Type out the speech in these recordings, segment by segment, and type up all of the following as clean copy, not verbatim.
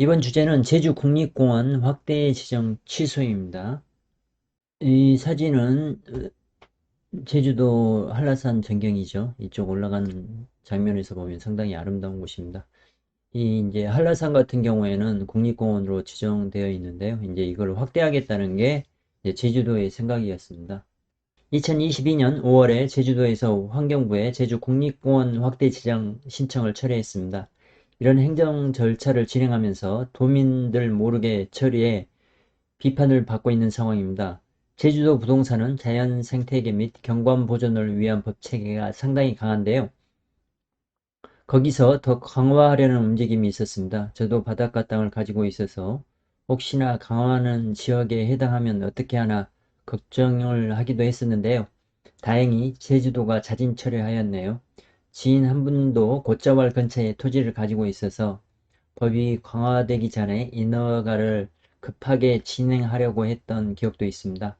이번 주제는 제주국립공원 확대 지정 취소입니다. 이 사진은 제주도 한라산 전경이죠. 이쪽 올라가는 장면에서 보면 상당히 아름다운 곳입니다. 이 이제 한라산 같은 경우에는 국립공원으로 지정되어 있는데요. 이제 이걸 확대하겠다는 게 이제 제주도의 생각이었습니다. 2022년 5월에 제주도에서 환경부에 제주국립공원 확대 지정 신청을 철회했습니다. 이런 행정 절차를 진행하면서 도민들 모르게 처리해 비판을 받고 있는 상황입니다. 제주도 부동산은 자연 생태계 및 경관 보존을 위한 법 체계가 상당히 강한데요. 거기서 더 강화하려는 움직임이 있었습니다. 저도 바닷가 땅을 가지고 있어서 혹시나 강화하는 지역에 해당하면 어떻게 하나 걱정을 하기도 했었는데요. 다행히 제주도가 자진 철회하였네요. 지인 한 분도 곶자왈 근처에 토지를 가지고 있어서 법이 강화되기 전에 인허가를 급하게 진행하려고 했던 기억도 있습니다.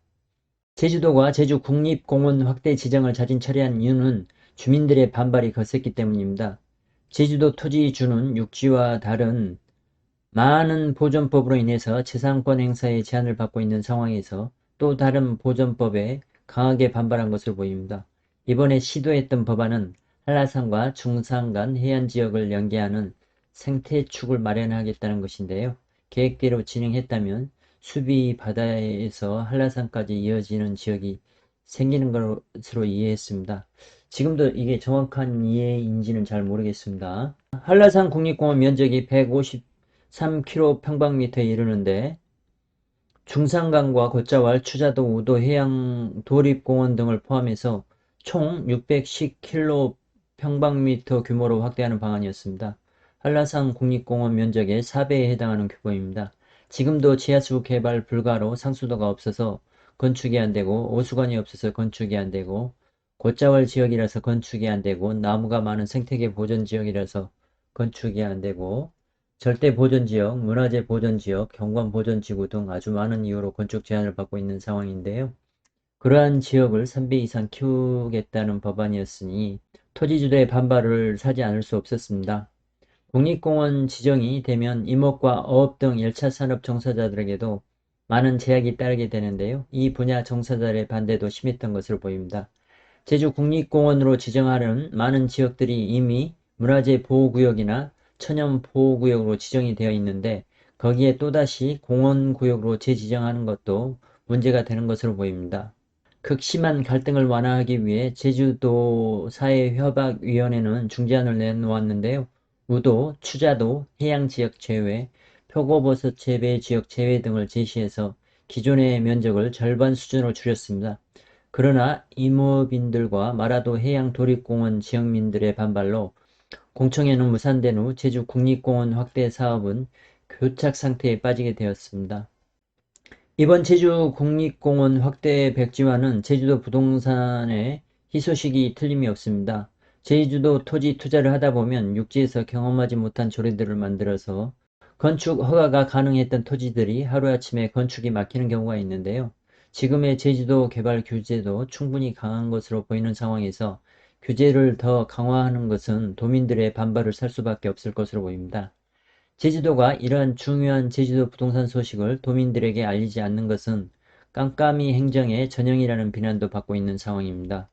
제주도가 제주국립공원 확대 지정을 자진 철회한 이유는 주민들의 반발이 거셌기 때문입니다. 제주도 토지주는 육지와 다른 많은 보존법으로 인해서 재산권 행사에 제한을 받고 있는 상황에서 또 다른 보존법에 강하게 반발한 것으로 보입니다. 이번에 시도했던 법안은 한라산과 중산 간 해안지역을 연계하는 생태축을 마련하겠다는 것인데요. 계획대로 진행했다면 수비 바다에서 한라산까지 이어지는 지역이 생기는 것으로 이해했습니다. 지금도 이게 정확한 이해인지는 잘 모르겠습니다. 한라산 국립공원 면적이 153km²에 이르는데 중산강과 곶자왈, 추자도, 우도, 해양 도립공원 등을 포함해서 총 610km² 규모로 확대하는 방안이었습니다. 한라산 국립공원 면적의 4배에 해당하는 규모입니다. 지금도 지하수 개발 불가로 상수도가 없어서 건축이 안되고 오수관이 없어서 건축이 안되고 곶자왈 지역이라서 건축이 안되고 나무가 많은 생태계 보전지역이라서 건축이 안되고 절대보존지역, 문화재보존지역, 경관보존지구 등 아주 많은 이유로 건축 제한을 받고 있는 상황인데요. 그러한 지역을 3배 이상 키우겠다는 법안이었으니 토지주들의 반발을 사지 않을 수 없었습니다. 국립공원 지정이 되면 임업과 어업 등 1차 산업 종사자들에게도 많은 제약이 따르게 되는데요. 이 분야 종사자들의 반대도 심했던 것으로 보입니다. 제주 국립공원으로 지정하는 많은 지역들이 이미 문화재 보호구역이나 천연보호구역으로 지정이 되어 있는데 거기에 또다시 공원구역으로 재지정하는 것도 문제가 되는 것으로 보입니다. 극심한 갈등을 완화하기 위해 제주도 사회협약위원회는 중재안을 내놓았는데요. 우도, 추자도, 해양지역 제외, 표고버섯 재배지역 제외 등을 제시해서 기존의 면적을 절반 수준으로 줄였습니다. 그러나 임업인들과 마라도 해양도립공원 지역민들의 반발로 공청회는 무산된 후 제주국립공원 확대 사업은 교착 상태에 빠지게 되었습니다. 이번 제주국립공원 확대 백지화는 제주도 부동산의 희소식이 틀림이 없습니다. 제주도 토지 투자를 하다 보면 육지에서 경험하지 못한 조례들을 만들어서 건축 허가가 가능했던 토지들이 하루아침에 건축이 막히는 경우가 있는데요. 지금의 제주도 개발 규제도 충분히 강한 것으로 보이는 상황에서 규제를 더 강화하는 것은 도민들의 반발을 살 수밖에 없을 것으로 보입니다. 제주도가 이러한 중요한 제주도 부동산 소식을 도민들에게 알리지 않는 것은 깜깜이 행정의 전형이라는 비난도 받고 있는 상황입니다.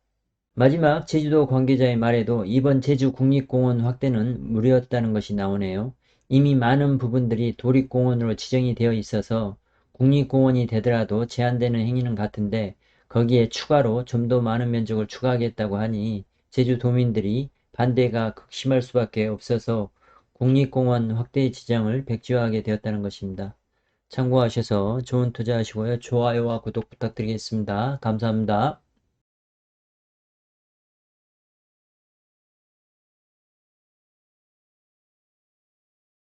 마지막 제주도 관계자의 말에도 이번 제주국립공원 확대는 무리였다는 것이 나오네요. 이미 많은 부분들이 도립공원으로 지정이 되어 있어서 국립공원이 되더라도 제한되는 행위는 같은데 거기에 추가로 좀 더 많은 면적을 추가하겠다고 하니 제주도민들이 반대가 극심할 수밖에 없어서 국립공원 확대 지정을 백지화하게 되었다는 것입니다. 참고하셔서 좋은 투자하시고요. 좋아요와 구독 부탁드리겠습니다. 감사합니다.